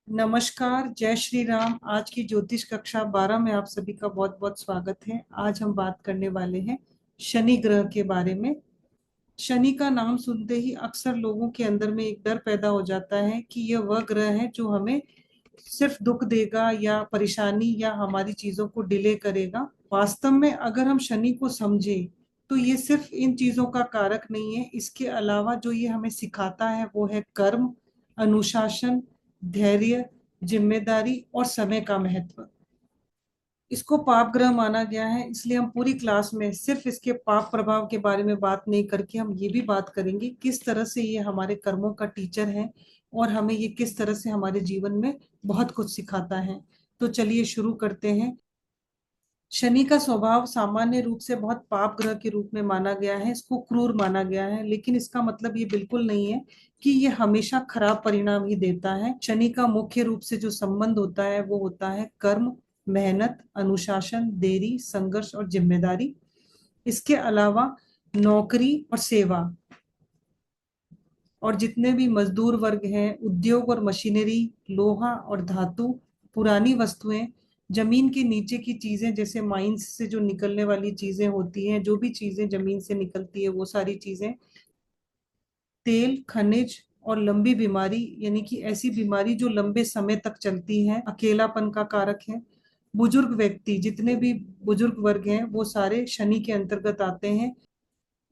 नमस्कार, जय श्री राम। आज की ज्योतिष कक्षा 12 में आप सभी का बहुत बहुत स्वागत है। आज हम बात करने वाले हैं शनि ग्रह के बारे में। शनि का नाम सुनते ही अक्सर लोगों के अंदर में एक डर पैदा हो जाता है कि यह वह ग्रह है जो हमें सिर्फ दुख देगा या परेशानी या हमारी चीजों को डिले करेगा। वास्तव में अगर हम शनि को समझें तो ये सिर्फ इन चीजों का कारक नहीं है। इसके अलावा जो ये हमें सिखाता है वो है कर्म, अनुशासन, धैर्य, जिम्मेदारी और समय का महत्व। इसको पाप ग्रह माना गया है, इसलिए हम पूरी क्लास में सिर्फ इसके पाप प्रभाव के बारे में बात नहीं करके हम ये भी बात करेंगे किस तरह से ये हमारे कर्मों का टीचर है और हमें ये किस तरह से हमारे जीवन में बहुत कुछ सिखाता है। तो चलिए शुरू करते हैं। शनि का स्वभाव सामान्य रूप से बहुत पाप ग्रह के रूप में माना गया है, इसको क्रूर माना गया है, लेकिन इसका मतलब ये बिल्कुल नहीं है कि ये हमेशा खराब परिणाम ही देता है। शनि का मुख्य रूप से जो संबंध होता है वो होता है कर्म, मेहनत, अनुशासन, देरी, संघर्ष और जिम्मेदारी। इसके अलावा नौकरी और सेवा और जितने भी मजदूर वर्ग हैं, उद्योग और मशीनरी, लोहा और धातु, पुरानी वस्तुएं, जमीन के नीचे की चीजें जैसे माइंस से जो निकलने वाली चीजें होती हैं, जो भी चीजें जमीन से निकलती है वो सारी चीजें, तेल, खनिज और लंबी बीमारी यानी कि ऐसी बीमारी जो लंबे समय तक चलती है, अकेलापन का कारक है। बुजुर्ग व्यक्ति, जितने भी बुजुर्ग वर्ग हैं वो सारे शनि के अंतर्गत आते हैं।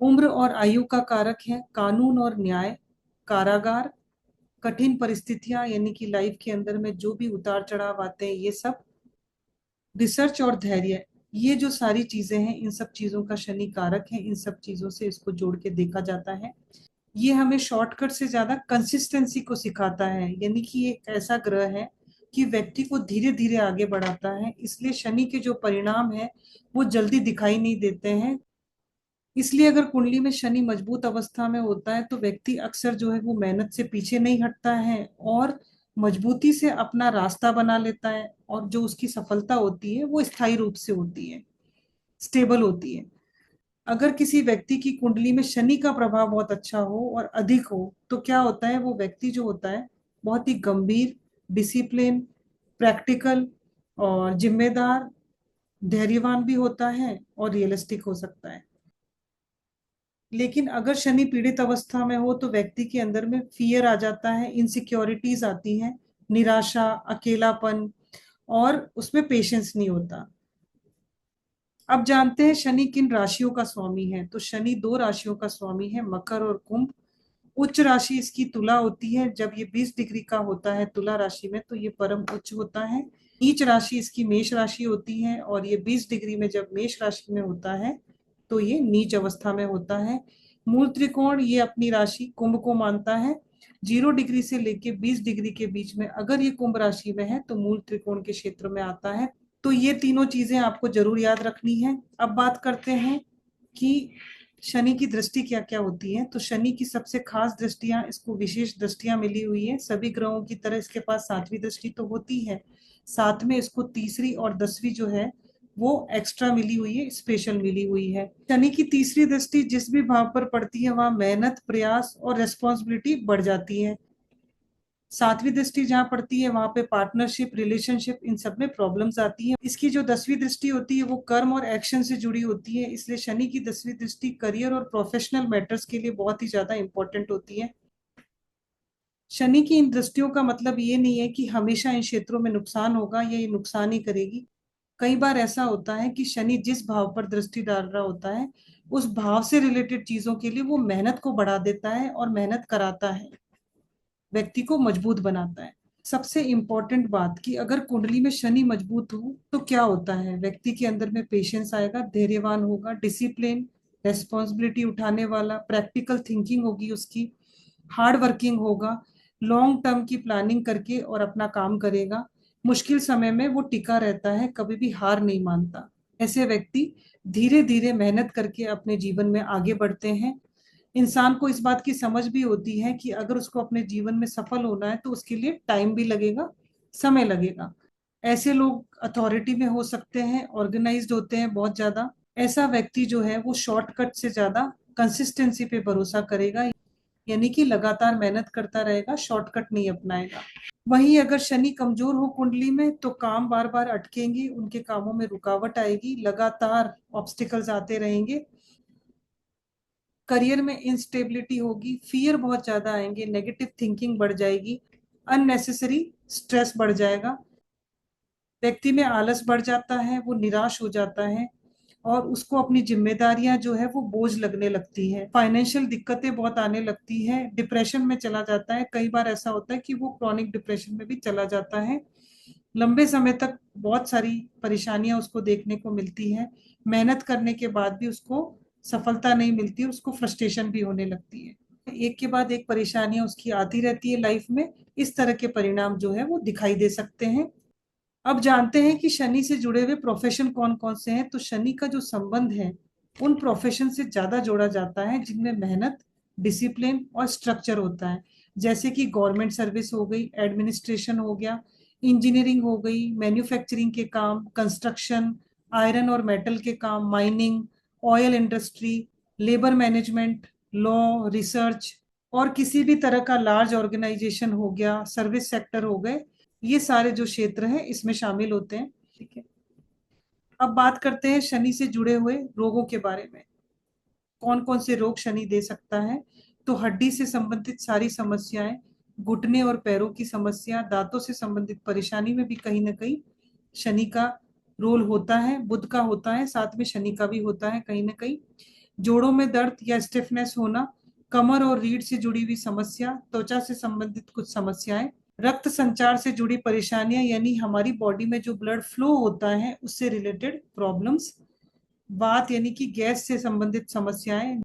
उम्र और आयु का कारक है कानून और न्याय, कारागार, कठिन परिस्थितियां यानी कि लाइफ के अंदर में जो भी उतार चढ़ाव आते हैं ये सब, रिसर्च और धैर्य, ये जो सारी चीजें हैं इन सब चीजों का शनि कारक है। इन सब चीजों से इसको जोड़ के देखा जाता है। ये हमें शॉर्टकट से ज्यादा कंसिस्टेंसी को सिखाता है, यानी कि ये एक ऐसा ग्रह है कि व्यक्ति को धीरे धीरे आगे बढ़ाता है। इसलिए शनि के जो परिणाम है वो जल्दी दिखाई नहीं देते हैं। इसलिए अगर कुंडली में शनि मजबूत अवस्था में होता है तो व्यक्ति अक्सर जो है वो मेहनत से पीछे नहीं हटता है और मजबूती से अपना रास्ता बना लेता है, और जो उसकी सफलता होती है वो स्थायी रूप से होती है, स्टेबल होती है। अगर किसी व्यक्ति की कुंडली में शनि का प्रभाव बहुत अच्छा हो और अधिक हो तो क्या होता है, वो व्यक्ति जो होता है बहुत ही गंभीर, डिसिप्लिन, प्रैक्टिकल और जिम्मेदार, धैर्यवान भी होता है और रियलिस्टिक हो सकता है। लेकिन अगर शनि पीड़ित अवस्था में हो तो व्यक्ति के अंदर में फियर आ जाता है, इनसिक्योरिटीज आती हैं, निराशा, अकेलापन, और उसमें पेशेंस नहीं होता। अब जानते हैं शनि किन राशियों का स्वामी है। तो शनि दो राशियों का स्वामी है, मकर और कुंभ। उच्च राशि इसकी तुला होती है। जब ये 20 डिग्री का होता है तुला राशि में तो ये परम उच्च होता है। नीच राशि इसकी मेष राशि होती है और ये 20 डिग्री में जब मेष राशि में होता है तो ये नीच अवस्था में होता है। मूल त्रिकोण ये अपनी राशि कुंभ को मानता है। 0 डिग्री से लेके 20 डिग्री के बीच में अगर ये कुंभ राशि में है तो मूल त्रिकोण के क्षेत्र में आता है। तो ये तीनों चीजें आपको जरूर याद रखनी है। अब बात करते हैं कि शनि की दृष्टि क्या क्या होती है। तो शनि की सबसे खास दृष्टियां, इसको विशेष दृष्टियां मिली हुई है। सभी ग्रहों की तरह इसके पास सातवीं दृष्टि तो होती है, साथ में इसको तीसरी और 10वीं जो है वो एक्स्ट्रा मिली हुई है, स्पेशल मिली हुई है। शनि की तीसरी दृष्टि जिस भी भाव पर पड़ती है वहां मेहनत, प्रयास और रेस्पॉन्सिबिलिटी बढ़ जाती है। सातवीं दृष्टि जहाँ पड़ती है वहां पे पार्टनरशिप, रिलेशनशिप, इन सब में प्रॉब्लम्स आती हैं। इसकी जो 10वीं दृष्टि होती है वो कर्म और एक्शन से जुड़ी होती है, इसलिए शनि की 10वीं दृष्टि करियर और प्रोफेशनल मैटर्स के लिए बहुत ही ज्यादा इंपॉर्टेंट होती है। शनि की इन दृष्टियों का मतलब ये नहीं है कि हमेशा इन क्षेत्रों में नुकसान होगा या ये नुकसान ही करेगी। कई बार ऐसा होता है कि शनि जिस भाव पर दृष्टि डाल रहा होता है उस भाव से रिलेटेड चीजों के लिए वो मेहनत को बढ़ा देता है और मेहनत कराता है, व्यक्ति को मजबूत बनाता है। सबसे इम्पोर्टेंट बात कि अगर कुंडली में शनि मजबूत हो तो क्या होता है, व्यक्ति के अंदर में पेशेंस आएगा, धैर्यवान होगा, डिसिप्लिन, रेस्पॉन्सिबिलिटी उठाने वाला, प्रैक्टिकल थिंकिंग होगी उसकी, हार्ड वर्किंग होगा, लॉन्ग टर्म की प्लानिंग करके और अपना काम करेगा, मुश्किल समय में वो टिका रहता है, कभी भी हार नहीं मानता। ऐसे व्यक्ति धीरे धीरे मेहनत करके अपने जीवन में आगे बढ़ते हैं। इंसान को इस बात की समझ भी होती है कि अगर उसको अपने जीवन में सफल होना है तो उसके लिए टाइम भी लगेगा, समय लगेगा। ऐसे लोग अथॉरिटी में हो सकते हैं, ऑर्गेनाइज्ड होते हैं बहुत ज्यादा। ऐसा व्यक्ति जो है वो शॉर्टकट से ज्यादा कंसिस्टेंसी पे भरोसा करेगा। यानी कि लगातार मेहनत करता रहेगा, शॉर्टकट नहीं अपनाएगा। वहीं अगर शनि कमजोर हो कुंडली में तो काम बार बार अटकेंगे, उनके कामों में रुकावट आएगी, लगातार ऑब्स्टिकल्स आते रहेंगे, करियर में इंस्टेबिलिटी होगी, फियर बहुत ज्यादा आएंगे, नेगेटिव थिंकिंग बढ़ जाएगी, अननेसेसरी स्ट्रेस बढ़ जाएगा, व्यक्ति में आलस बढ़ जाता है, वो निराश हो जाता है और उसको अपनी जिम्मेदारियां जो है वो बोझ लगने लगती है, फाइनेंशियल दिक्कतें बहुत आने लगती है, डिप्रेशन में चला जाता है, कई बार ऐसा होता है कि वो क्रॉनिक डिप्रेशन में भी चला जाता है, लंबे समय तक बहुत सारी परेशानियां उसको देखने को मिलती है, मेहनत करने के बाद भी उसको सफलता नहीं मिलती, उसको फ्रस्ट्रेशन भी होने लगती है, एक के बाद एक परेशानियां उसकी आती रहती है लाइफ में। इस तरह के परिणाम जो है वो दिखाई दे सकते हैं। अब जानते हैं कि शनि से जुड़े हुए प्रोफेशन कौन कौन से हैं। तो शनि का जो संबंध है उन प्रोफेशन से ज्यादा जोड़ा जाता है जिनमें मेहनत, डिसिप्लिन और स्ट्रक्चर होता है, जैसे कि गवर्नमेंट सर्विस हो गई, एडमिनिस्ट्रेशन हो गया, इंजीनियरिंग हो गई, मैन्युफैक्चरिंग के काम, कंस्ट्रक्शन, आयरन और मेटल के काम, mining, oil industry, labour management, law, research और किसी भी तरह का लार्ज ऑर्गेनाइजेशन हो गया, सर्विस सेक्टर हो गए, ये सारे जो क्षेत्र हैं इसमें शामिल होते हैं। ठीक है, अब बात करते हैं शनि से जुड़े हुए रोगों के बारे में। कौन कौन से रोग शनि दे सकता है? तो हड्डी से संबंधित सारी समस्याएं, घुटने और पैरों की समस्या, दांतों से संबंधित परेशानी में भी कहीं ना कहीं शनि का रोल होता है, बुध का होता है, साथ में शनि का भी होता है कहीं ना कहीं। जोड़ों में दर्द या स्टिफनेस होना, कमर और रीढ़ से जुड़ी हुई समस्या, त्वचा से संबंधित कुछ समस्याएं, रक्त संचार से जुड़ी परेशानियां यानी हमारी बॉडी में जो ब्लड फ्लो होता है उससे रिलेटेड प्रॉब्लम्स, वात यानी कि गैस से संबंधित समस्याएं,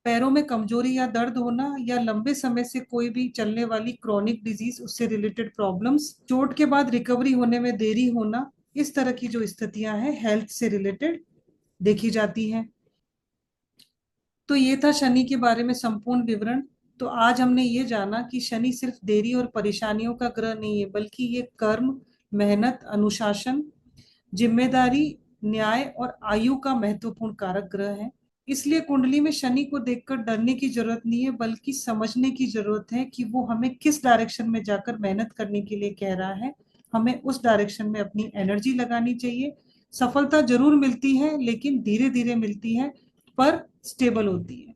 पैरों में कमजोरी या दर्द होना या लंबे समय से कोई भी चलने वाली क्रॉनिक डिजीज उससे रिलेटेड प्रॉब्लम्स, चोट के बाद रिकवरी होने में देरी होना, इस तरह की जो स्थितियां हैं हेल्थ से रिलेटेड देखी जाती हैं। तो ये था शनि के बारे में संपूर्ण विवरण। तो आज हमने ये जाना कि शनि सिर्फ देरी और परेशानियों का ग्रह नहीं है, बल्कि ये कर्म, मेहनत, अनुशासन, जिम्मेदारी, न्याय और आयु का महत्वपूर्ण कारक ग्रह है। इसलिए कुंडली में शनि को देखकर डरने की जरूरत नहीं है, बल्कि समझने की जरूरत है कि वो हमें किस डायरेक्शन में जाकर मेहनत करने के लिए कह रहा है, हमें उस डायरेक्शन में अपनी एनर्जी लगानी चाहिए। सफलता जरूर मिलती है लेकिन धीरे धीरे मिलती है, पर स्टेबल होती है।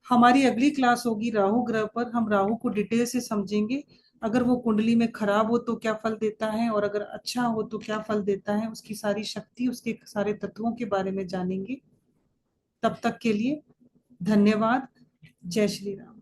हमारी अगली क्लास होगी राहु ग्रह पर, हम राहु को डिटेल से समझेंगे, अगर वो कुंडली में खराब हो तो क्या फल देता है और अगर अच्छा हो तो क्या फल देता है, उसकी सारी शक्ति, उसके सारे तत्वों के बारे में जानेंगे। तब तक के लिए धन्यवाद। जय श्री राम।